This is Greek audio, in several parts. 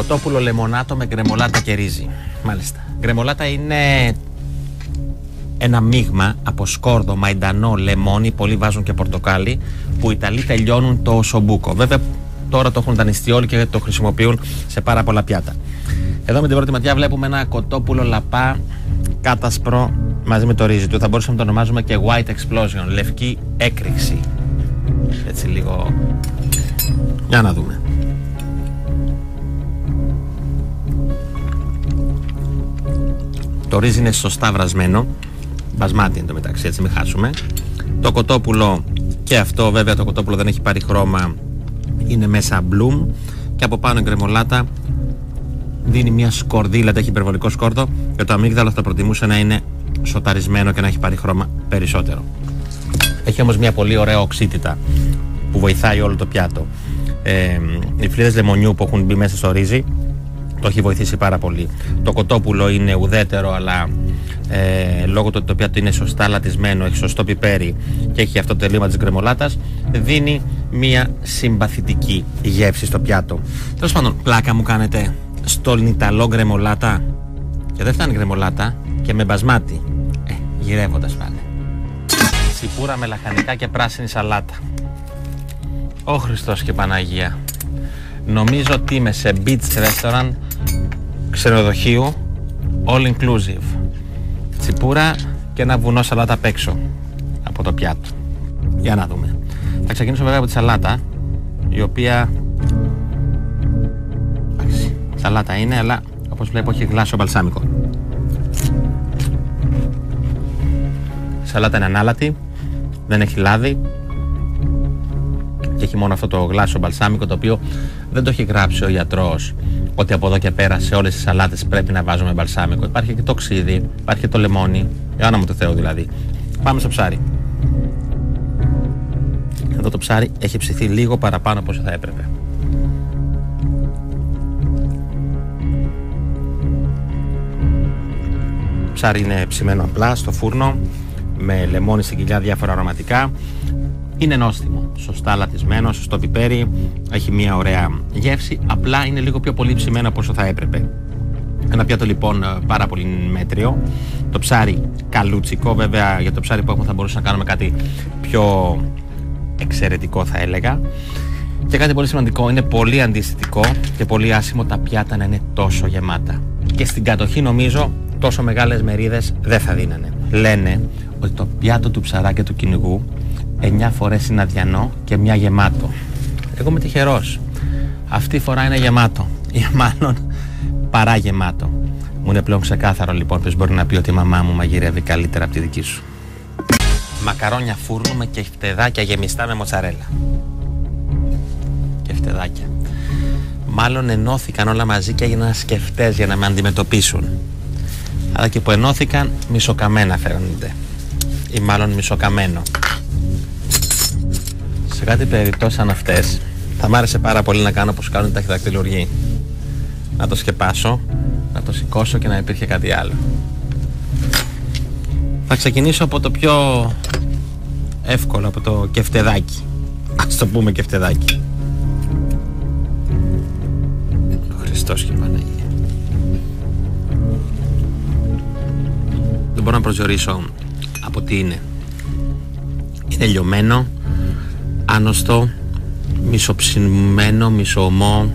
Κοτόπουλο λεμονάτο με γκρεμολάτα και ρύζι. Μάλιστα. Γκρεμολάτα είναι ένα μείγμα από σκόρδο, μαϊντανό, λεμόνι, πολλοί βάζουν και πορτοκάλι, που οι Ιταλοί τελειώνουν το σομπούκο. Βέβαια τώρα το έχουν δανειστεί όλοι και το χρησιμοποιούν σε πάρα πολλά πιάτα. Εδώ με την πρώτη ματιά βλέπουμε ένα κοτόπουλο λαπά κάτασπρο μαζί με το ρύζι του. Θα μπορούσαμε να το ονομάζουμε και white explosion, λευκή έκρηξη. Έτσι λίγο. Για να δούμε. Το ρύζι είναι σωστά βρασμένο, μπασμάτι εντωμεταξύ, έτσι μην χάσουμε. Το κοτόπουλο και αυτό, βέβαια το κοτόπουλο δεν έχει πάρει χρώμα, είναι μέσα μπλουμ, και από πάνω η γκρεμολάτα δίνει μια σκορδίλα, έχει υπερβολικό σκόρδο, και το αμύγδαλο θα προτιμούσε να είναι σοταρισμένο και να έχει πάρει χρώμα περισσότερο. Έχει όμως μια πολύ ωραία οξύτητα που βοηθάει όλο το πιάτο. Οι φλίδες λεμονιού που έχουν μπει μέσα στο ρύζι το έχει βοηθήσει πάρα πολύ. Το κοτόπουλο είναι ουδέτερο, αλλά λόγω του ότι το πιάτο είναι σωστά λατισμένο, έχει σωστό πιπέρι και έχει αυτό το τελείωμα της γκρεμολάτας, δίνει μια συμπαθητική γεύση στο πιάτο. Τέλος πάντων, πλάκα μου κάνετε στον Ιταλό γκρεμολάτα, και δεν φτάνει γκρεμολάτα, και με μπασμάτι, γυρεύοντας πάλι. Τσιπούρα με λαχανικά και πράσινη σαλάτα. Ω Χριστός και Παναγία. Νομίζω ότι είμαι σε beach restaurant ξενοδοχείου all inclusive. Τσιπούρα και ένα βουνό σαλάτα απ' έξω από το πιάτο. Για να δούμε. Θα ξεκινήσω βέβαια από τη σαλάτα, η οποία σαλάτα είναι, αλλά όπως βλέπω έχει γλάσιο μπαλσάμικο. Η σαλάτα είναι ανάλατη, δεν έχει λάδι και έχει μόνο αυτό το γλάσιο μπαλσάμικο, το οποίο δεν το έχει γράψει ο γιατρός ότι από εδώ και πέρα σε όλες τις σαλάτες πρέπει να βάζουμε μπαλσάμικο. Υπάρχει και το ξύδι, υπάρχει και το λεμόνι, Ιωάννα μου το Θεό δηλαδή. Πάμε στο ψάρι. Εδώ το ψάρι έχει ψηθεί λίγο παραπάνω από όσο θα έπρεπε. Το ψάρι είναι ψημένο απλά στο φούρνο, με λεμόνι στην κοιλιά, διάφορα αρωματικά. Είναι νόστιμο, σωστά λατισμένο, σωστό πιπέρι, έχει μια ωραία γεύση, απλά είναι λίγο πιο πολύ ψημένο από όσο θα έπρεπε. Ένα πιάτο λοιπόν πάρα πολύ μέτριο. Το ψάρι καλούτσικο, βέβαια για το ψάρι που έχουμε θα μπορούσαμε να κάνουμε κάτι πιο εξαιρετικό, θα έλεγα. Και κάτι πολύ σημαντικό, είναι πολύ αντισθητικό και πολύ άσχημο τα πιάτα να είναι τόσο γεμάτα. Και στην κατοχή νομίζω τόσο μεγάλες μερίδες δεν θα δίνανε. Λένε ότι το πιάτο του ψαρά και του κυνηγού 9 φορές είναι αδιανό και μια γεμάτο. Εγώ είμαι τυχερός. Αυτή η φορά είναι γεμάτο. Ή μάλλον παράγεμάτο. Μου είναι πλέον ξεκάθαρο λοιπόν ποιος μπορεί να πει ότι η μαμά μου μαγειρεύει καλύτερα από τη δική σου. Μακαρόνια φούρνου με κεφτεδάκια γεμιστά με μοτσαρέλα. Κεφτεδάκια. Μάλλον ενώθηκαν όλα μαζί και έγιναν σκεφτές για να με αντιμετωπίσουν. Αλλά και που ενώθηκαν, μισοκαμένα φαίνονται. Ή μάλλον μισοκαμένο. Σε κάτι περιπτώσεις σαν αυτές θα μ' άρεσε πάρα πολύ να κάνω όπως κάνουν οι ταχυδακτηλουργοί. Να το σκεπάσω, να το σηκώσω και να υπήρχε κάτι άλλο. Θα ξεκινήσω από το πιο εύκολο, από το κεφτεδάκι. Ας το πούμε κεφτεδάκι. Ο Χριστός και η Παναγία. Δεν μπορώ να προσδιορίσω από τι είναι. Είναι λιωμένο, άνοστο, μισοψημένο, μισοωμό.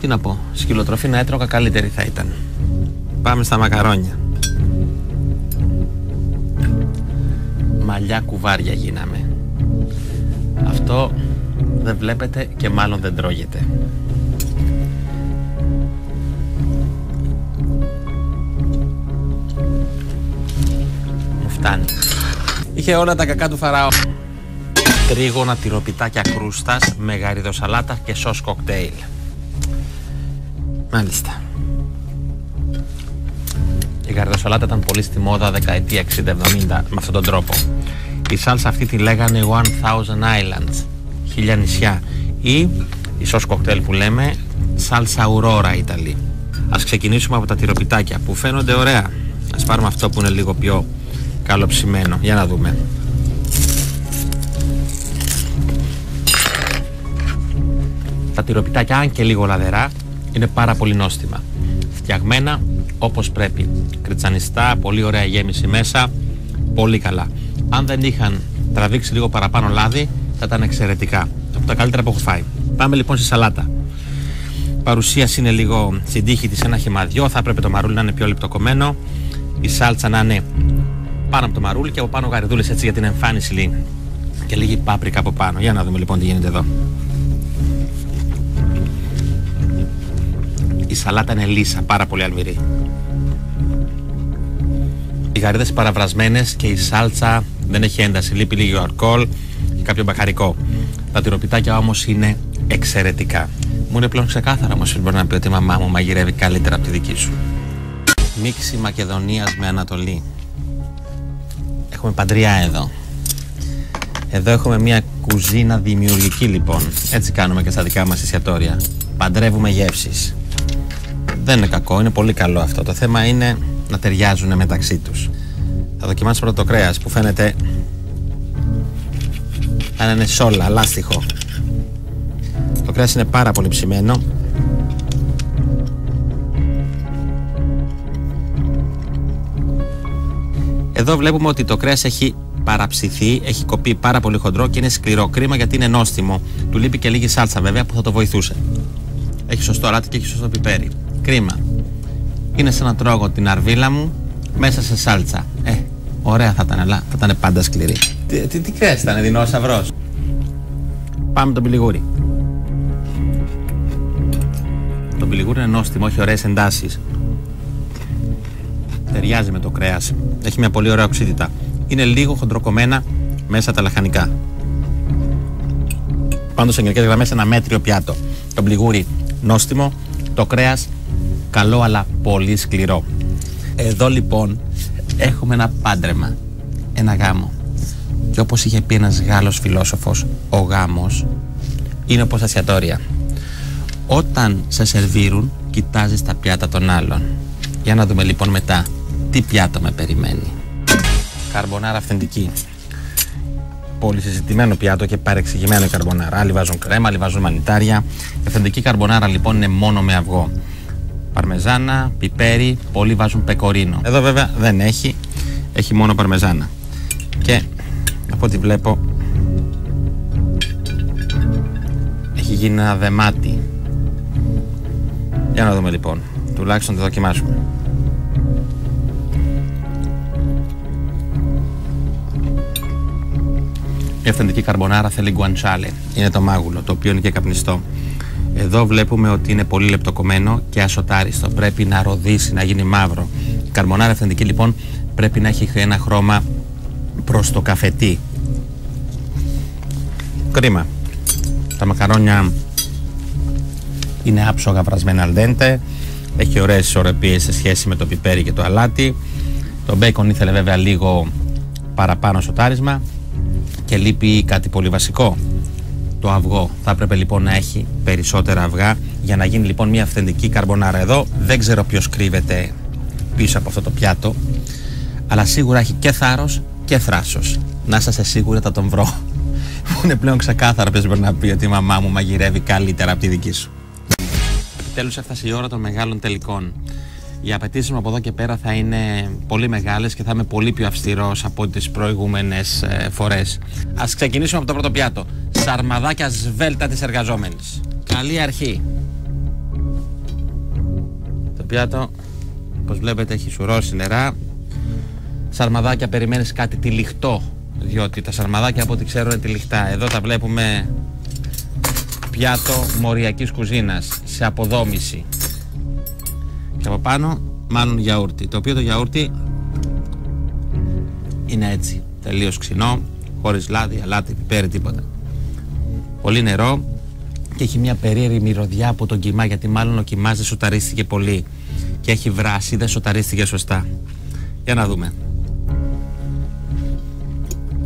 Τι να πω, σκυλοτροφή να έτρωγα καλύτερη θα ήταν. Πάμε στα μακαρόνια. Μαλλιά κουβάρια γίναμε. Αυτό δεν βλέπετε και μάλλον δεν τρώγεται. Μου φτάνει. Είχε όλα τα κακά του Φαραώ. Τρίγωνα τυροπιτάκια κρούστας με γαριδοσαλάτα και σος κοκτέιλ. Μάλιστα. Η γαριδοσαλάτα ήταν πολύ στη μόδα δεκαετία 60-70 με αυτόν τον τρόπο. Η σάλσα αυτή τη λέγανε 1000 Islands, 1000 νησιά, ή η σος κοκτέιλ που λέμε σάλσα Aurora Ιταλή. Ας ξεκινήσουμε από τα τυροπιτάκια που φαίνονται ωραία. Ας πάρουμε αυτό που είναι λίγο πιο καλοψημένο. Για να δούμε. Τα τυροπιτάκια, αν και λίγο λαδερά, είναι πάρα πολύ νόστιμα. Φτιαγμένα όπως πρέπει. Κριτσανιστά, πολύ ωραία γέμιση μέσα, πολύ καλά. Αν δεν είχαν τραβήξει λίγο παραπάνω λάδι, θα ήταν εξαιρετικά. Από τα καλύτερα που έχω φάει. Πάμε λοιπόν στη σαλάτα. Παρουσίαση είναι λίγο στην τύχη της, ένα χυμαδιό. Θα έπρεπε το μαρούλι να είναι πιο λεπτοκομμένο. Η σάλτσα να είναι πάνω από το μαρούλι και από πάνω γαριδούλες έτσι για την εμφάνιση λίγο. Και λίγη πάπρικα από πάνω. Για να δούμε λοιπόν τι γίνεται εδώ. Η σαλάτα είναι λίσα, πάρα πολύ αλμυρή. Οι γαρίδες παραβρασμένες και η σάλτσα δεν έχει ένταση. Λείπει λίγο αλκοόλ και κάποιο μπαχαρικό. Τα τυροπιτάκια όμως είναι εξαιρετικά. Μου είναι πλέον ξεκάθαρα όμως μπορεί να πει ότι η μαμά μου μαγειρεύει καλύτερα από τη δική σου. Μίξη Μακεδονίας με Ανατολή. Έχουμε παντριά εδώ. Εδώ έχουμε μια κουζίνα δημιουργική λοιπόν. Έτσι κάνουμε και στα δικά μας εστιατόρια. Παντρεύουμε γεύσεις. Δεν είναι κακό, είναι πολύ καλό αυτό. Το θέμα είναι να ταιριάζουν μεταξύ τους. Θα δοκιμάσω πρώτα το κρέας που φαίνεται αν είναι σόλα, λάστιχο. Το κρέας είναι πάρα πολύ ψημένο. Εδώ βλέπουμε ότι το κρέας έχει παραψηθεί, έχει κοπεί πάρα πολύ χοντρό και είναι σκληρό. Κρίμα γιατί είναι νόστιμο. Του λείπει και λίγη σάλτσα βέβαια που θα το βοηθούσε. Έχει σωστό αλάτι και έχει σωστό πιπέρι. Κρίμα. Είναι σαν να τρώγω την αρβίλα μου μέσα σε σάλτσα. Ωραία θα ήταν, αλλά θα ήταν πάντα σκληρή. Τι κρέας ήταν, δεινόσαυρος. Πάμε τον πιλιγούρι. Το πιλιγούρι είναι νόστιμο, έχει ωραίες εντάσεις. Ταιριάζει με το κρέας. Έχει μια πολύ ωραία οξύτητα. Είναι λίγο χοντροκομμένα μέσα τα λαχανικά. Πάντως σε γενικές γραμμές ένα μέτριο πιάτο. Το πιλιγούρι νόστιμο, το κρέας καλό αλλά πολύ σκληρό. Εδώ λοιπόν έχουμε ένα πάντρεμα, ένα γάμο. Και όπως είχε πει ένας Γάλλος φιλόσοφος, ο γάμος είναι όπως εστιατόρια. Όταν σε σερβίρουν, κοιτάζεις τα πιάτα των άλλων. Για να δούμε λοιπόν μετά τι πιάτο με περιμένει. Καρμπονάρα αυθεντική. Πολύ συζητημένο πιάτο και παρεξηγημένο η καρμπονάρα. Άλλοι βάζουν κρέμα, άλλοι βάζουν μανιτάρια. Η αυθεντική καρμπονάρα λοιπόν είναι μόνο με αυγό. Παρμεζάνα, πιπέρι, πολλοί βάζουν πεκορίνο. Εδώ βέβαια δεν έχει, έχει μόνο παρμεζάνα. Και από ό,τι βλέπω έχει γίνει ένα δεμάτι. Για να δούμε λοιπόν, τουλάχιστον το δοκιμάσουμε. Η αυθεντική καρμπονάρα θέλει γκουαντσάλε. Είναι το μάγουλο, το οποίο είναι και καπνιστό. Εδώ βλέπουμε ότι είναι πολύ λεπτοκομμένο και ασοτάριστο. Πρέπει να ροδίσει, να γίνει μαύρο. Η καρμπονάρα αυθεντική λοιπόν πρέπει να έχει ένα χρώμα προς το καφετί. Κρίμα. Τα μακαρόνια είναι άψογα βρασμένα al dente. Έχει ωραίες ισορροπίες σε σχέση με το πιπέρι και το αλάτι. Το μπέικον ήθελε βέβαια λίγο παραπάνω σοτάρισμα. Και λείπει κάτι πολύ βασικό. Το αυγό. Θα έπρεπε λοιπόν να έχει περισσότερα αυγά για να γίνει λοιπόν μια αυθεντική καρμπονάρα. Εδώ δεν ξέρω ποιος κρύβεται πίσω από αυτό το πιάτο, αλλά σίγουρα έχει και θάρρος και θράσος. Να είσαστε σίγουροι θα τον βρω. Μου είναι πλέον ξεκάθαρο ποιος μπορεί να πει ότι η μαμά μου μαγειρεύει καλύτερα από τη δική σου. Επιτέλους έφτασε η ώρα των μεγάλων τελικών. Οι απαιτήσεις μου από εδώ και πέρα θα είναι πολύ μεγάλες και θα είμαι πολύ πιο αυστηρός από τις προηγούμενες φορές. Ας ξεκινήσουμε από το πρώτο πιάτο. Σαρμαδάκια σβέλτα της εργαζόμενης. Καλή αρχή. Το πιάτο, όπως βλέπετε, έχει σουρώσει νερά. Σαρμαδάκια περιμένεις κάτι τυλιχτό, διότι τα σαρμαδάκια από ό,τι ξέρω είναι τυλιχτά. Εδώ τα βλέπουμε πιάτο μοριακής κουζίνας σε αποδόμηση. Και από πάνω μάλλον γιαούρτι, το οποίο το γιαούρτι είναι έτσι, τελείως ξινό, χωρίς λάδι, αλάτι, πιπέρι, τίποτα. Πολύ νερό και έχει μια περίεργη μυρωδιά από τον κιμά, γιατί μάλλον ο κιμάς δεν σοταρίστηκε πολύ και έχει βράσει, δεν σοταρίστηκε σωστά. Για να δούμε.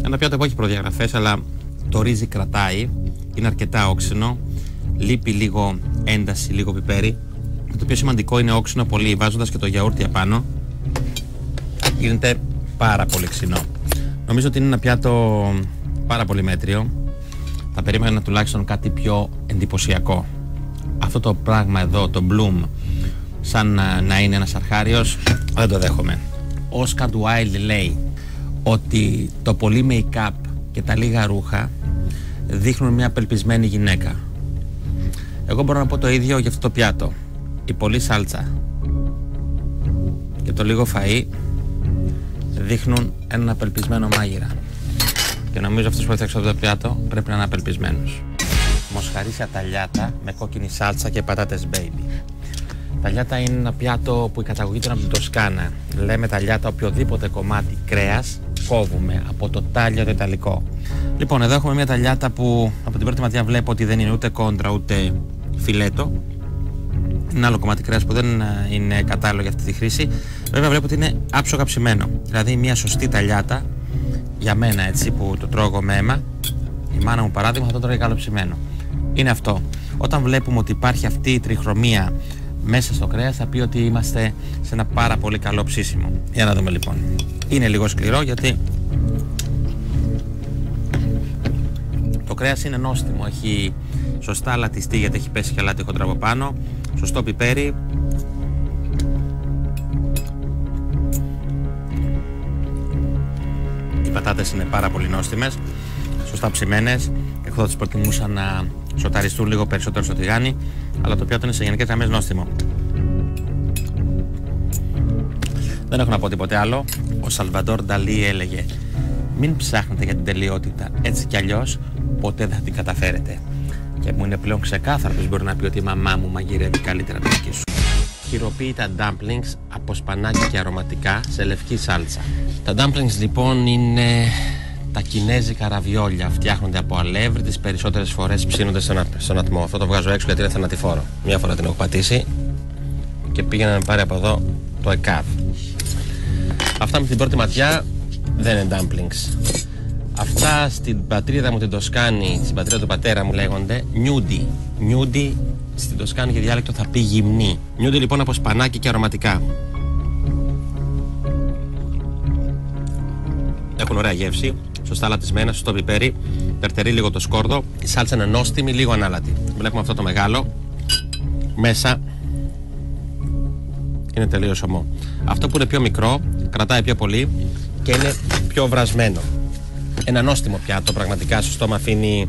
Ένα πιάτο που έχει προδιαγραφές, αλλά το ρύζι κρατάει, είναι αρκετά όξινο, λείπει λίγο ένταση, λίγο πιπέρι. Το πιο σημαντικό είναι όξινο πολύ, βάζοντας και το γιαούρτι απάνω γίνεται πάρα πολύ ξινό. Νομίζω ότι είναι ένα πιάτο πάρα πολύ μέτριο. Θα περίμενα τουλάχιστον κάτι πιο εντυπωσιακό. Αυτό το πράγμα εδώ, το bloom, σαν να είναι ένας αρχάριος, δεν το δέχομαι. Ο Oscar Wilde λέει ότι το πολύ make-up και τα λίγα ρούχα δείχνουν μια απελπισμένη γυναίκα. Εγώ μπορώ να πω το ίδιο για αυτό το πιάτο. Η πολλή σάλτσα και το λίγο φαΐ δείχνουν έναν απελπισμένο μάγειρα. Και νομίζω αυτός που έφτιαξε αυτό το πιάτο πρέπει να είναι απελπισμένος. Μοσχαρίσια ταλιάτα με κόκκινη σάλτσα και πατάτες baby. Ταλιάτα είναι ένα πιάτο που η καταγωγή του είναι από την Τοσκάνα. Λέμε ταλιάτα οποιοδήποτε κομμάτι κρέας κόβουμε από το τάλιο το ιταλικό. Λοιπόν, εδώ έχουμε μια ταλιάτα που από την πρώτη ματιά βλέπω ότι δεν είναι ούτε κόντρα ούτε φιλέτο. Είναι άλλο κομμάτι κρέας που δεν είναι κατάλληλο για αυτή τη χρήση. Βέβαια βλέπω ότι είναι άψογα ψημένο. Δηλαδή μια σωστή ταλιάτα, για μένα έτσι που το τρώγω με αίμα, η μάνα μου παράδειγμα θα το τρώγει καλοψημένο. Είναι αυτό. Όταν βλέπουμε ότι υπάρχει αυτή η τριχρωμία μέσα στο κρέας, θα πει ότι είμαστε σε ένα πάρα πολύ καλό ψήσιμο. Για να δούμε λοιπόν. Είναι λίγο σκληρό γιατί το κρέας είναι νόστιμο. Έχει σωστά λατιστεί γιατί έχει πέσει και αλάτι χοντρά από πάνω. Σωστό πιπέρι. Οι πατάτες είναι πάρα πολύ νόστιμες, σωστά ψημένες. Εγώ θα τις προτιμούσα να σοταριστούν λίγο περισσότερο στο τηγάνι, αλλά το πιάτο είναι σε γενικές γραμμές νόστιμο. Δεν έχω να πω τίποτε άλλο. Ο Σαλβαντόρ Νταλί έλεγε: μην ψάχνετε για την τελειότητα, έτσι κι αλλιώς ποτέ δεν θα την καταφέρετε. Και μου είναι πλέον ξεκάθαρο πως μπορεί να πει ότι η μαμά μου μαγειρεύει καλύτερα από τη δική σου. Χειροποίητα dumplings από σπανάκι και αρωματικά σε λευκή σάλτσα. Τα dumplings λοιπόν είναι τα κινέζικα ραβιόλια. Φτιάχνονται από αλεύρι, τις περισσότερες φορές ψήνονται στον ατμό. Αυτό το βγάζω έξω γιατί είναι θανατηφόρο. Μια φορά την έχω πατήσει και πήγαινα να πάρει από εδώ το ΕΚΑΒ. Αυτά με την πρώτη ματιά δεν είναι dumplings. Αυτά στην πατρίδα μου την Τοσκάνη, στην πατρίδα του πατέρα μου λέγονται νιούντι. Νιούντι στην Τοσκάνη και διάλεκτο θα πει γυμνή. Νιούντι λοιπόν από σπανάκι και αρωματικά. Έχουν ωραία γεύση, σωστά λατισμένα, σωστό πιπέρι, περτερεί λίγο το σκόρδο. Η σάλτσα είναι νόστιμη, λίγο ανάλατη. Βλέπουμε αυτό το μεγάλο. Μέσα είναι τελείως ομό. Αυτό που είναι πιο μικρό κρατάει πιο πολύ και είναι πιο βρασμένο. Ένα νόστιμο πιάτο, πραγματικά στο στόμα αφήνει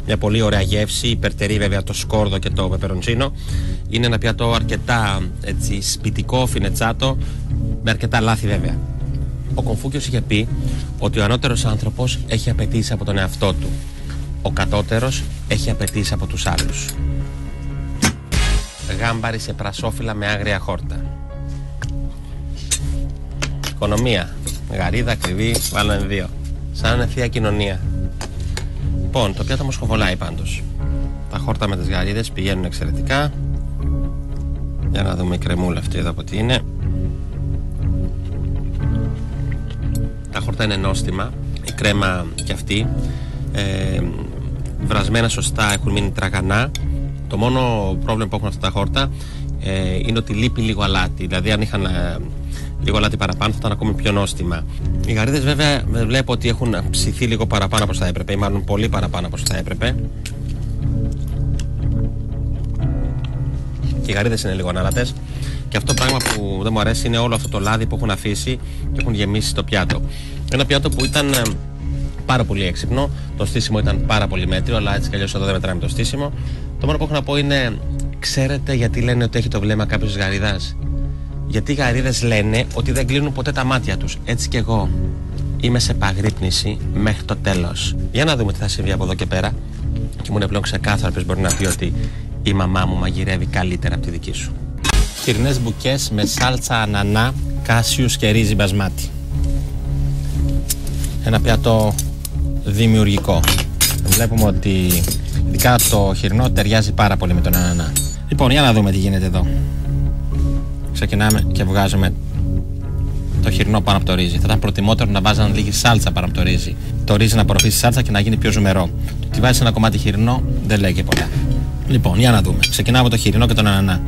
μια πολύ ωραία γεύση. Υπερτερεί βέβαια το σκόρδο και το πεπεροντσίνο. Είναι ένα πιάτο αρκετά έτσι, σπιτικό, φινετσάτο, με αρκετά λάθη βέβαια. Ο Κομφούκιος είχε πει ότι ο ανώτερος άνθρωπος έχει απαιτήσει από τον εαυτό του. Ο κατώτερος έχει απαιτήσει από τους άλλους. Γάμπαρι σε πρασόφυλλα με άγρια χόρτα. Οικονομία. Γαρίδα, ακριβή, βάλανε δύο. Σαν είναι θεία κοινωνία. Λοιπόν, το πιάτο μου σχοβολάει πάντως. Τα χόρτα με τις γαρίδες πηγαίνουν εξαιρετικά. Για να δούμε η κρεμούλα αυτή εδώ από τι είναι. Τα χόρτα είναι νόστιμα. Η κρέμα κι αυτή. Βρασμένα σωστά, έχουν μείνει τραγανά. Το μόνο πρόβλημα που έχουν αυτά τα χόρτα είναι ότι λείπει λίγο αλάτι. Δηλαδή αν είχαν λίγο αλάτι παραπάνω θα ήταν ακόμη πιο νόστιμα. Οι γαρίδες βέβαια βλέπω ότι έχουν ψηθεί λίγο παραπάνω από όσο θα έπρεπε, ή μάλλον πολύ παραπάνω από όσο θα έπρεπε. Και οι γαρίδες είναι λίγο ανάλατες. Και αυτό το πράγμα που δεν μου αρέσει είναι όλο αυτό το λάδι που έχουν αφήσει και έχουν γεμίσει το πιάτο. Ένα πιάτο που ήταν πάρα πολύ έξυπνο. Το στήσιμο ήταν πάρα πολύ μέτριο, αλλά έτσι κι αλλιώς εδώ δεν μετράμε το στήσιμο. Το μόνο που έχω να πω είναι, ξέρετε γιατί λένε ότι έχει το βλέμμα κάποιος γαρίδας? Γιατί οι γαρίδες λένε ότι δεν κλείνουν ποτέ τα μάτια τους. Έτσι κι εγώ είμαι σε παγρύπνηση μέχρι το τέλος. Για να δούμε τι θα συμβεί από εδώ και πέρα. Και μου είναι πλέον ξεκάθαρο πως μπορεί να πει ότι η μαμά μου μαγειρεύει καλύτερα από τη δική σου. Χοιρινές μπουκές με σάλτσα ανανά, κάσιους και ρύζι μπασμάτι. Ένα πιάτο δημιουργικό. Βλέπουμε ότι ειδικά το χοιρινό ταιριάζει πάρα πολύ με τον ανανά. Λοιπόν, για να δούμε τι γίνεται εδώ. Ξεκινάμε και βγάζουμε το χοιρινό πάνω από το ρύζι. Θα ήταν προτιμότερο να βάζαν λίγη σάλτσα πάνω από το ρύζι. Το ρύζι να απορροφήσει σάλτσα και να γίνει πιο ζουμερό. Το ότι βάζει ένα κομμάτι χοιρινό δεν λέει και πολλά. Λοιπόν, για να δούμε. Ξεκινάμε από το χοιρινό και τον ανανά.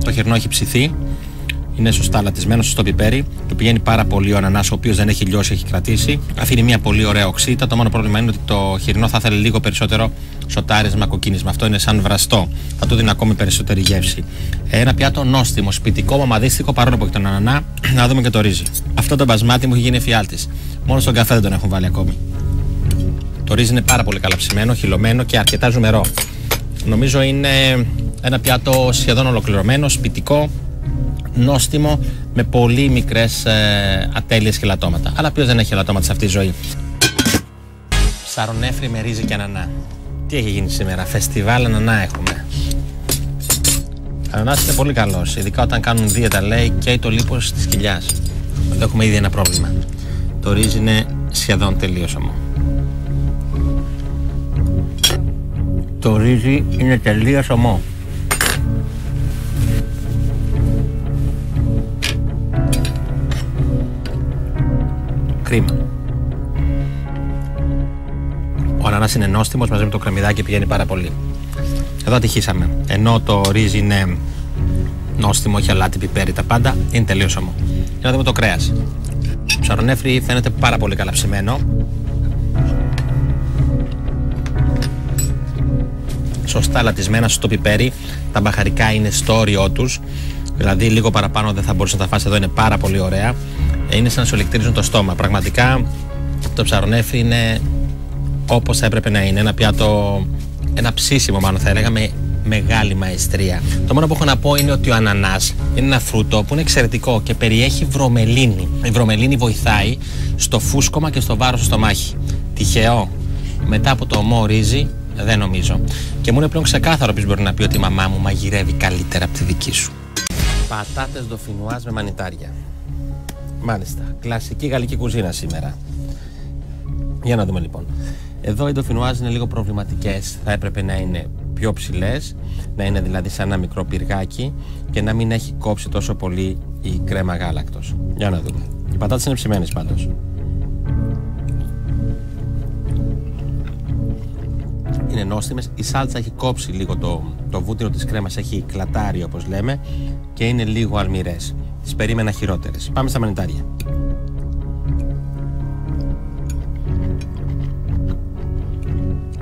Το χοιρινό έχει ψηθεί. είναι σωστά λατισμένο, σωστό πιπέρι. Του πηγαίνει πάρα πολύ ο ανανάς, ο οποίος δεν έχει λιώσει, έχει κρατήσει. Αφήνει μια πολύ ωραία οξύτα. Το μόνο πρόβλημα είναι ότι το χοιρινό θα ήθελε λίγο περισσότερο σοτάρισμα, κοκκίνισμα. Αυτό είναι σαν βραστό. Θα του δίνει ακόμη περισσότερη γεύση. Ένα πιάτο νόστιμο, σπιτικό, μαμαδίστικο, παρόλο που έχει τον ανανά. Να δούμε και το ρύζι. Αυτό το μπασμάτι μου έχει γίνει εφιάλτης. Μόνο στον καφέ δεν τον έχουν βάλει ακόμη. Το ρύζι είναι πάρα πολύ καλά ψημένο, χυλωμένο και αρκετά ζουμερό. Νομίζω είναι ένα πιάτο σχεδόν ολοκληρωμένο, σπιτικό, νόστιμο, με πολύ μικρές ατέλειες και ελαττώματα. Αλλά ποιος δεν έχει ελαττώματα σε αυτή τη ζωή. Ψαρονέφρι με ρύζι και ανανά. Τι έχει γίνει σήμερα, φεστιβάλ ανανά έχουμε. Ο ανανάς είναι πολύ καλός, ειδικά όταν κάνουν δίαιτα, λέει, και το λίπος της κοιλιάς. Εδώ έχουμε ήδη ένα πρόβλημα. Το ρύζι είναι σχεδόν τελείως ομό. Το ρύζι είναι τελείως ομό. Κρίμα. Ο ανανάς είναι νόστιμος, μαζί με το κρεμμυδάκι πηγαίνει πάρα πολύ. Εδώ ατυχήσαμε. Ενώ το ρύζι είναι νόστιμο, έχει αλάτι, πιπέρι, τα πάντα, είναι τελείως ομό. Για να δούμε το κρέας. Το ψαρονέφρι φαίνεται πάρα πολύ καλά ψημένο. Σωστά λατισμένα, σωστό πιπέρι. Τα μπαχαρικά είναι στο όριό τους. Δηλαδή λίγο παραπάνω δεν θα μπορούσε να τα φας. Εδώ είναι πάρα πολύ ωραία. Είναι σαν να σου ελεκτρίζουν το στόμα. Πραγματικά το ψαρονέφρι είναι όπως θα έπρεπε να είναι. Ένα πιάτο, ένα ψήσιμο μάλλον θα έλεγα, με μεγάλη μαεστρία. Το μόνο που έχω να πω είναι ότι ο ανανάς είναι ένα φρούτο που είναι εξαιρετικό και περιέχει βρωμελίνη. Η βρωμελίνη βοηθάει στο φούσκωμα και στο βάρος στο στομάχι. Τυχαίο μετά από το ομό ρύζι? Δεν νομίζω. Και μου είναι πλέον ξεκάθαρο ποιος μπορεί να πει ότι η μαμά μου μαγειρεύει καλύτερα από τη δική σου. Πατάτες ντοφινουάζ με μανιτάρια. Μάλιστα. Κλασική γαλλική κουζίνα σήμερα. Για να δούμε λοιπόν. Εδώ οι ντοφινουάζ είναι λίγο προβληματικές. Θα έπρεπε να είναι πιο ψηλές, να είναι δηλαδή σαν ένα μικρό πυργάκι και να μην έχει κόψει τόσο πολύ η κρέμα γάλακτος. Για να δούμε. Οι πατάτες είναι ψημένες πάντως. Είναι νόστιμες. Η σάλτσα έχει κόψει λίγο το βούτυρο της κρέμας, έχει κλατάρει όπως λέμε και είναι λίγο αλμυρές. Τις περίμενα χειρότερες. Πάμε στα μανιτάρια.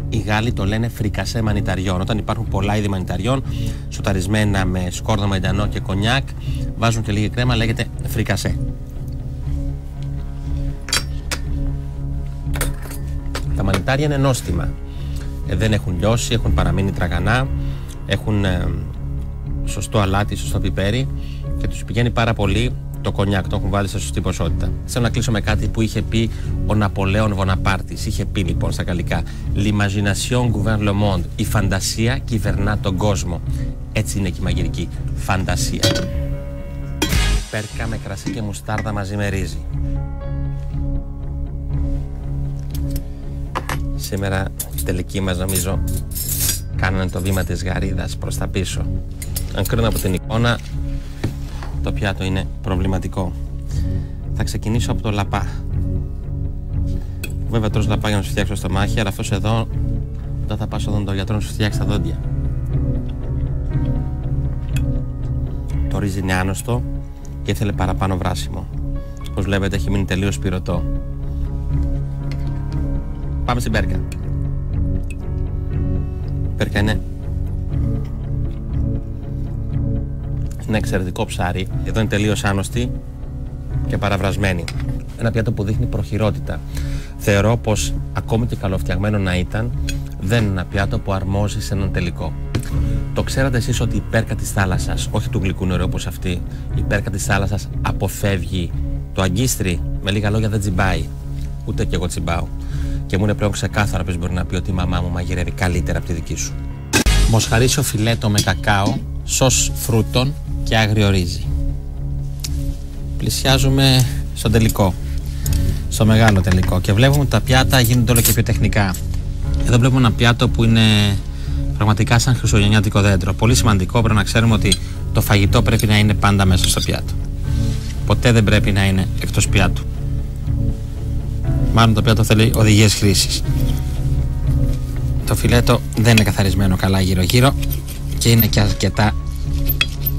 Οι Γάλλοι το λένε φρικασέ μανιταριών. Όταν υπάρχουν πολλά είδη μανιταριών, σοταρισμένα με σκόρδο μαϊντανό και κονιάκ, βάζουν και λίγη κρέμα, λέγεται φρικασέ. Τα μανιτάρια είναι νόστιμα. Δεν έχουν λιώσει, έχουν παραμείνει τραγανά, έχουν σωστό αλάτι, σωστό πιπέρι και τους πηγαίνει πάρα πολύ το κονιάκ, το έχουν βάλει σε σωστή ποσότητα. Θέλω να κλείσω με κάτι που είχε πει ο Ναπολέον Βοναπάρτης. Είχε πει λοιπόν στα γαλλικά «L'imagination gouverne le monde». Η φαντασία κυβερνά τον κόσμο. Έτσι είναι και η μαγειρική φαντασία. Πέρκα με κρασί και μουστάρδα μαζί με ρύζι. Σήμερα οι τελικοί μας νομίζω κάνανε το βήμα της γαρίδας προς τα πίσω. Αν κρίνω από την εικόνα, το πιάτο είναι προβληματικό. Θα ξεκινήσω από το λαπά. Βέβαια τρως λαπά για να σου φτιάξω το στομάχι, αλλά αυτός εδώ όταν θα πας στον οδοντογιατρό να σου φτιάξει τα δόντια. Το ρύζι είναι άνοστο και ήθελε παραπάνω βράσιμο. Όπως βλέπετε έχει μείνει τελείως πυρωτό. Πάμε στην πέρκα. Η πέρκα είναι εξαιρετικό ψάρι. Εδώ είναι τελείως άνοστη και παραβρασμένη. Ένα πιάτο που δείχνει προχειρότητα. Θεωρώ πως ακόμη και καλοφτιαγμένο να ήταν, δεν είναι ένα πιάτο που αρμόζει σε έναν τελικό. Το ξέρατε εσείς ότι η πέρκα της θάλασσας, όχι του γλυκού νερού όπως αυτή, η πέρκα της θάλασσας αποφεύγει το αγκίστρι? Με λίγα λόγια δεν τσιμπάει. Ούτε κι εγώ τσιμπάω. Και μου είναι πλέον ξεκάθαρο ποιος μπορεί να πει ότι η μαμά μου μαγειρεύει καλύτερα από τη δική σου. Μοσχαρίσιο φιλέτο με κακάο, σως φρούτων και άγριο ρύζι. Πλησιάζουμε στο τελικό, στο μεγάλο τελικό, και βλέπουμε ότι τα πιάτα γίνονται όλο και πιο τεχνικά. Εδώ βλέπουμε ένα πιάτο που είναι πραγματικά σαν χριστουγεννιάτικο δέντρο. Πολύ σημαντικό, πρέπει να ξέρουμε ότι το φαγητό πρέπει να είναι πάντα μέσα στο πιάτο. Ποτέ δεν πρέπει να είναι εκτός πιάτου. Μάλλον το πιάτο θέλει οδηγίες χρήσης. Το φιλέτο δεν είναι καθαρισμένο καλά γύρω-γύρω και είναι και αρκετά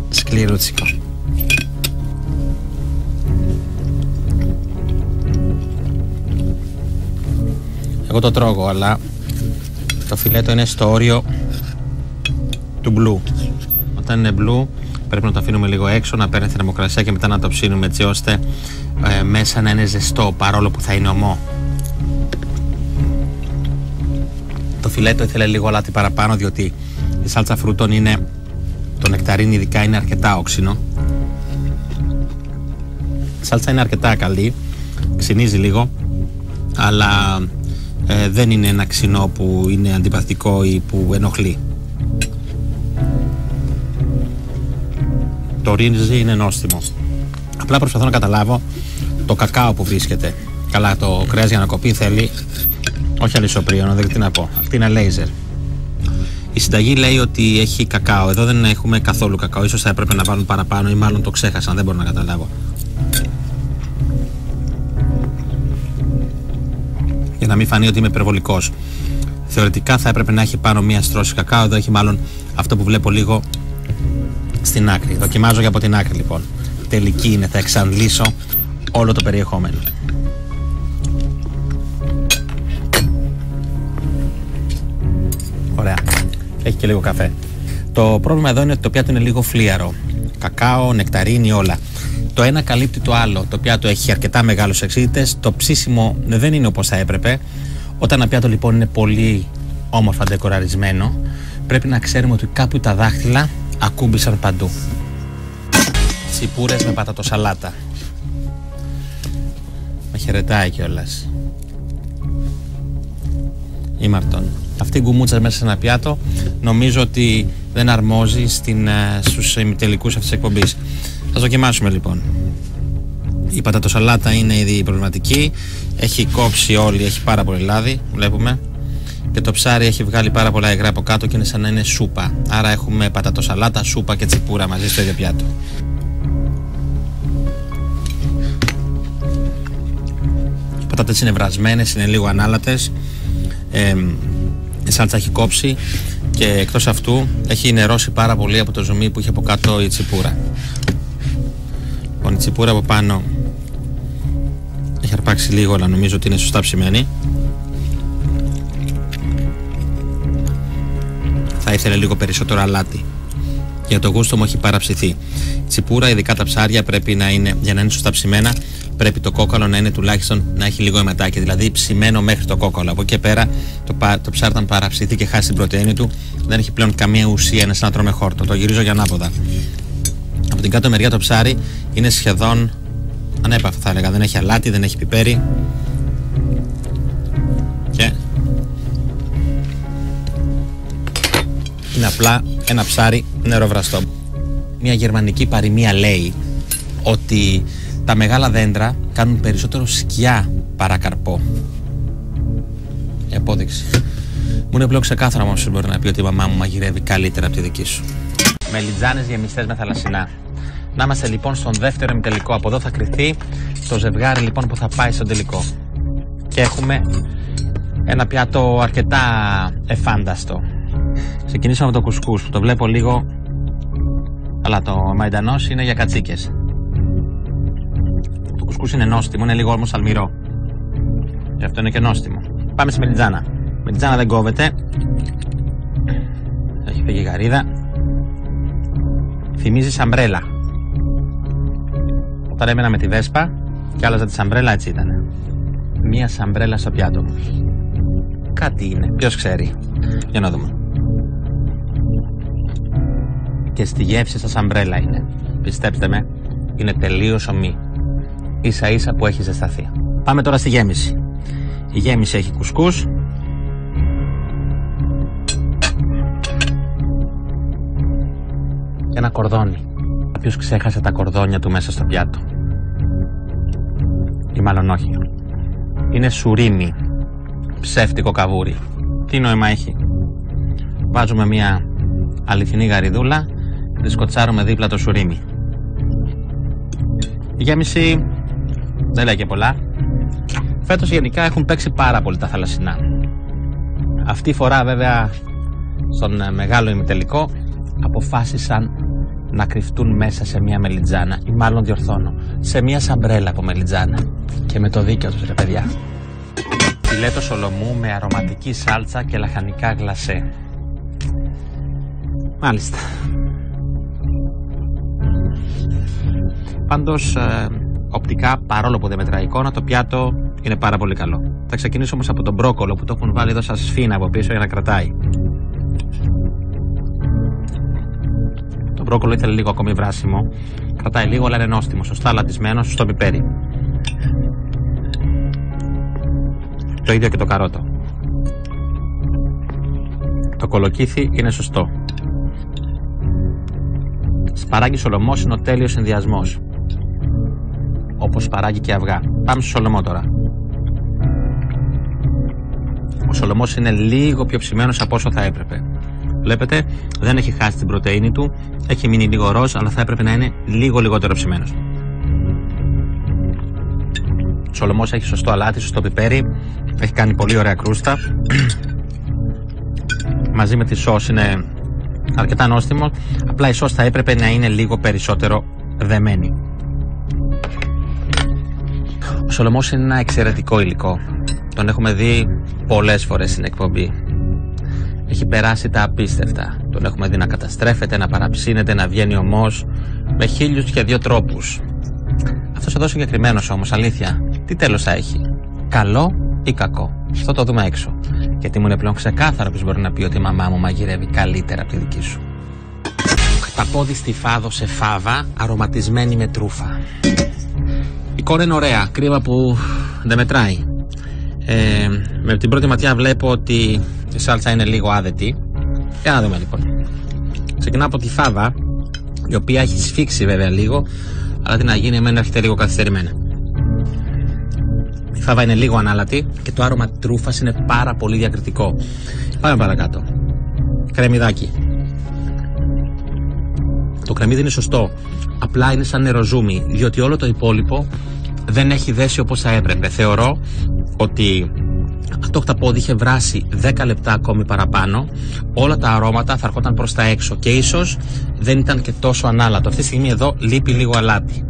σκληρούτσικο. Εγώ το τρώγω, αλλά το φιλέτο είναι στο όριο του μπλου. Όταν είναι μπλου πρέπει να το αφήνουμε λίγο έξω, να παίρνει θερμοκρασία και μετά να το ψήνουμε, έτσι ώστε μέσα να είναι ζεστό, παρόλο που θα είναι ομό. Το φιλέτο ήθελε λίγο αλάτι παραπάνω, διότι η σάλτσα φρούτων είναι, το νεκταρίνι ειδικά, είναι αρκετά όξινο. Η σάλτσα είναι αρκετά καλή, ξυνίζει λίγο, αλλά δεν είναι ένα ξινό που είναι αντιπαθητικό ή που ενοχλεί. Το ρύζι είναι νόστιμο. Απλά προσπαθώ να καταλάβω το κακάο που βρίσκεται. Καλά, το κρέας για να κοπεί θέλει, όχι αλυσοπρίωνο, δεν τι να πω. Αυτή είναι λέιζερ. Η συνταγή λέει ότι έχει κακάο. Εδώ δεν έχουμε καθόλου κακάο. Ίσως θα έπρεπε να βάλουν παραπάνω ή μάλλον το ξέχασαν. Δεν μπορώ να καταλάβω. Για να μην φανεί ότι είμαι υπερβολικός. Θεωρητικά θα έπρεπε να έχει πάνω μία στρώση κακάο. Εδώ έχει μάλλον αυτό που βλέπω λίγο στην άκρη. Δοκιμάζω και από την άκρη λοιπόν. Τελική είναι, θα εξαντλήσω όλο το περιεχόμενο. Ωραία. Έχει και λίγο καφέ. Το πρόβλημα εδώ είναι ότι το πιάτο είναι λίγο φλίαρο. Κακάο, νεκταρίνι, όλα. Το ένα καλύπτει το άλλο. Το πιάτο έχει αρκετά μεγάλους εξήτητες. Το ψήσιμο δεν είναι όπως θα έπρεπε. Όταν ένα πιάτο λοιπόν είναι πολύ όμορφα ντεκοραρισμένο, πρέπει να ξέρουμε ότι κάπου τα δάχτυλα ακούμπησαν παντού. Τσιπούρες με πατατοσαλάτα. Με χαιρετάει κιόλας. Ή Μαρτών. Αυτή η γκουμούτσα μέσα σε ένα πιάτο νομίζω ότι δεν αρμόζει στους ημιτελικούς αυτής της εκπομπής. Θα δοκιμάσουμε λοιπόν. Η πατατοσαλάτα είναι ήδη προβληματική. Έχει κόψει όλη, έχει πάρα πολύ λάδι, βλέπουμε. Και το ψάρι έχει βγάλει πάρα πολλά υγρά από κάτω και είναι σαν να είναι σούπα. Άρα έχουμε πατατοσαλάτα, σούπα και τσιπούρα μαζί στο ίδιο πιάτο. Οι πατάτες είναι βρασμένες, είναι λίγο ανάλατες. Η σάλτσα έχει κόψει και εκτός αυτού έχει νερώσει πάρα πολύ από το ζουμί που είχε από κάτω η τσιπούρα. Λοιπόν, η τσιπούρα από πάνω έχει αρπάξει λίγο, αλλά νομίζω ότι είναι σωστά ψημένη. Θα ήθελε λίγο περισσότερο αλάτι. Για το γούστο μου έχει παραψηθεί. Η τσιπούρα, ειδικά τα ψάρια, πρέπει να είναι, για να είναι σωστά ψημένα, πρέπει το κόκαλο να είναι τουλάχιστον να έχει λίγο αιματάκι, δηλαδή ψημένο μέχρι το κόκαλο. Από εκεί και πέρα το ψάρι, όταν παραψηθεί και χάσει την πρωτεΐνη του, δεν έχει πλέον καμία ουσία, είναι σαν να τρώμε χόρτο. Το γυρίζω για ανάποδα. Από την κάτω μεριά το ψάρι είναι σχεδόν ανέπαυτο, θα έλεγα. Δεν έχει αλάτι, δεν έχει πιπέρι. Και είναι απλά ένα ψάρι νεροβραστό. Μια γερμανική παροιμία λέει ότι τα μεγάλα δέντρα κάνουν περισσότερο σκιά παρά καρπό. Η απόδειξη. Μου είναι πλέον ξεκάθαρο όμως μπορεί να πει ότι η μαμά μου μαγειρεύει καλύτερα από τη δική σου. Μελιτζάνες γεμιστές με θαλασσινά. Να είμαστε λοιπόν στον δεύτερο ημιτελικό. Από εδώ θα κρυθεί το ζευγάρι λοιπόν που θα πάει στον τελικό. Και έχουμε ένα πιάτο αρκετά εφάνταστο. Ξεκινήσαμε από το κουσκούς που το βλέπω λίγο, αλλά το μαϊντανός είναι για κατσίκες. Το κουσκούς είναι νόστιμο, είναι λίγο όμως αλμυρό. Και αυτό είναι και νόστιμο. Πάμε στη μελιτζάνα. Η μελιτζάνα δεν κόβεται. Έχει φύγει γαρίδα. Θυμίζει σαμπρέλα. Όταν έμενα με τη Βέσπα και άλλαζα τη σαμπρέλα, έτσι ήταν. Μία σαμπρέλα στο πιάτο. Κάτι είναι, ποιος ξέρει. Για να δούμε. Και στη γεύση στα σαμπρέλα είναι. Πιστέψτε με, είναι τελείως ομή. Ίσα ίσα που έχει ζεσταθεί. Πάμε τώρα στη γέμιση. Η γέμιση έχει κουσκούς. Και ένα κορδόνι. Κάποιος ξέχασε τα κορδόνια του μέσα στο πιάτο. Ή μάλλον όχι. Είναι σουρίμι. Ψεύτικο καβούρι. Τι νόημα έχει. Βάζουμε μια αληθινή γαριδούλα και τη σκοτσάρουμε δίπλα το σουρίμι. Η γέμιση δεν λέει και πολλά. Φέτος γενικά έχουν παίξει πάρα πολύ τα θαλασσινά. Αυτή η φορά βέβαια στον μεγάλο ημιτελικό αποφάσισαν να κρυφτούν μέσα σε μια μελιτζάνα, ή μάλλον διορθώνω, σε μια σαμπρέλα από μελιτζάνα. Και με το δίκιο τους, ρε παιδιά. Φιλέτο σολομού με αρωματική σάλτσα και λαχανικά γλασέ. Μάλιστα. Πάντως, οπτικά, παρόλο που δεν μετράει εικόνα, το πιάτο είναι πάρα πολύ καλό. Θα ξεκινήσω όμως από τον μπρόκολο που το έχουν βάλει εδώ σαν σφίνα από πίσω για να κρατάει. Το μπρόκολο ήθελε λίγο ακόμη βράσιμο. Κρατάει λίγο, αλλά είναι νόστιμο. Σωστά λατισμένο, σωστό πιπέρι. Το ίδιο και το καρότο. Το κολοκύθι είναι σωστό. Σπαράγγι σολομός είναι ο τέλειος συνδυασμός. Όπως σπαράγγι και αυγά. Πάμε στο σολομό τώρα. Ο σολομός είναι λίγο πιο ψημένος από όσο θα έπρεπε. Βλέπετε, δεν έχει χάσει την πρωτεΐνη του, έχει μείνει λίγο ροζ, αλλά θα έπρεπε να είναι λίγο λιγότερο ψημένος. Ο σολομός έχει σωστό αλάτι, σωστό πιπέρι, έχει κάνει πολύ ωραία κρούστα. Μαζί με τη σως είναι αρκετά νόστιμο, απλά η σως θα έπρεπε να είναι λίγο περισσότερο δεμένη. Ο σολομός είναι ένα εξαιρετικό υλικό. Τον έχουμε δει πολλές φορές στην εκπομπή. Έχει περάσει τα απίστευτα. Τον έχουμε δει να καταστρέφεται, να παραψύνεται, να βγαίνει ομός με 1002 τρόπους. Αυτός εδώ συγκεκριμένος όμως, αλήθεια, τι τέλος θα έχει? Καλό ή κακό? Αυτό το δούμε έξω. Γιατί μου είναι πλέον ξεκάθαρο ποιος μπορεί να πει ότι η μαμά μου μαγειρεύει καλύτερα από τη δική σου. Χταπόδι στη φάδο σε φάβα, αρωματισμένη με τρούφα. Η εικόνα είναι ωραία, κρίμα που δεν μετράει. Με την πρώτη ματιά βλέπω ότι η σάλτσα είναι λίγο άδετη. Για να δούμε λοιπόν. Ξεκινάω από τη φάβα, η οποία έχει σφίξει βέβαια λίγο, αλλά τι να γίνει, εμένα έρχεται λίγο καθυστερημένα. Η φάβα είναι λίγο ανάλατη και το άρωμα τρούφας είναι πάρα πολύ διακριτικό. Πάμε παρακάτω. Κρεμμυδάκι. Το κρεμμύδι είναι σωστό, απλά είναι σαν νεροζούμι, διότι όλο το υπόλοιπο δεν έχει δέσει όπως θα έπρεπε. Θεωρώ ότι το χταπόδι είχε βράσει 10 λεπτά ακόμη παραπάνω, όλα τα αρώματα θα έρχονταν προς τα έξω και ίσως δεν ήταν και τόσο ανάλατο. Αυτή τη στιγμή εδώ λείπει λίγο αλάτι.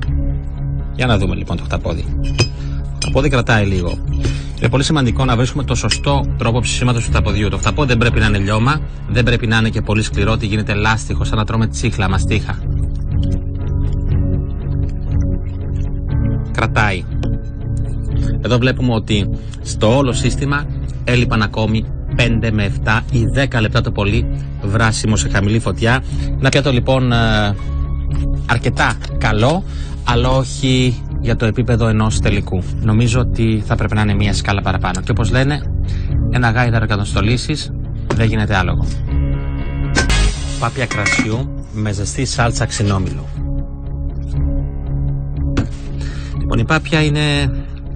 Για να δούμε λοιπόν το χταπόδι. Το χταπόδι κρατάει λίγο. Είναι πολύ σημαντικό να βρίσκουμε το σωστό τρόπο ψησίματος του χταποδιού. Το χταπόδι δεν πρέπει να είναι λιώμα, δεν πρέπει να είναι και πολύ σκληρό, ότι γίνεται λάστιχο, σαν να τρώμε τσίχλα, μαστίχα. Κρατάει. Εδώ βλέπουμε ότι στο όλο σύστημα έλειπαν ακόμη 5 με 7 ή 10 λεπτά το πολύ βράσιμο σε χαμηλή φωτιά. Ένα πιάτο λοιπόν αρκετά καλό, αλλά όχι για το επίπεδο ενός τελικού. Νομίζω ότι θα πρέπει να είναι μία σκάλα παραπάνω. Και όπως λένε, ένα γάιδαρο και να τον στολίσεις δεν γίνεται άλογο. Πάπια κρασιού με ζεστή σάλτσα ξινόμηλου. Λοιπόν, η πάπια είναι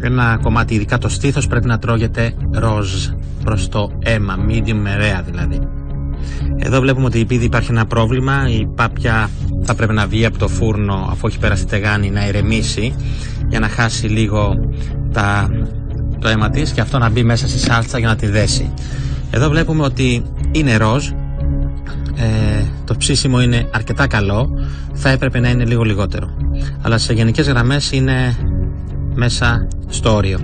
ένα κομμάτι, ειδικά το στήθος πρέπει να τρώγεται ροζ προς το αίμα, medium με rare δηλαδή. Εδώ βλέπουμε ότι επειδή υπάρχει ένα πρόβλημα, η πάπια θα πρέπει να βγει από το φούρνο αφού έχει περάσει τεγάνι, να ηρεμήσει για να χάσει λίγο το αίμα της και αυτό να μπει μέσα στη σάλτσα για να τη δέσει. Εδώ βλέπουμε ότι είναι ροζ, το ψήσιμο είναι αρκετά καλό, θα έπρεπε να είναι λίγο λιγότερο, αλλά σε γενικές γραμμές είναι μέσα στο όριο.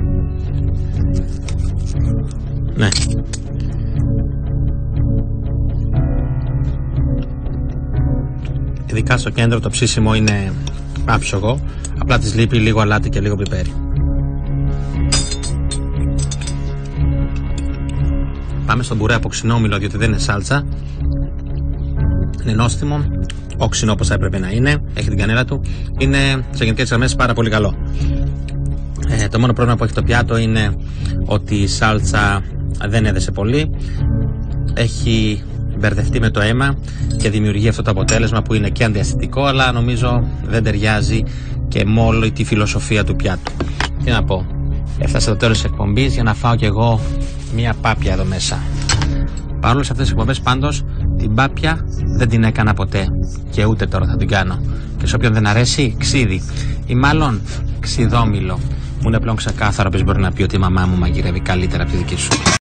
Ναι. Ειδικά στο κέντρο το ψήσιμο είναι άψογο, απλά της λείπει λίγο αλάτι και λίγο πιπέρι. Πάμε στον μπουρέ από ξινόμηλο, διότι δεν είναι σάλτσα. Είναι νόστιμο, όξινο όπως θα έπρεπε να είναι, έχει την κανέλα του. Είναι σε γενικές γραμμές πάρα πολύ καλό. Το μόνο πρόβλημα που έχει το πιάτο είναι ότι η σάλτσα δεν έδεσε πολύ, έχει μπερδευτεί με το αίμα και δημιουργεί αυτό το αποτέλεσμα που είναι και αντιαισθητικό, αλλά νομίζω δεν ταιριάζει και με όλη τη φιλοσοφία του πιάτου. Τι να πω, έφτασα το τέλος της εκπομπής για να φάω κι εγώ μία πάπια εδώ μέσα. Παρόλο σε αυτές τις εκπομπές πάντως την πάπια δεν την έκανα ποτέ και ούτε τώρα θα την κάνω. Και σε όποιον δεν αρέσει, ξύδι ή μάλλον ξιδόμηλο. Μου είναι πλέον ξεκάθαρο ποιος μπορεί να πει ότι η μαμά μου μαγειρεύει καλύτερα από τη δική σου.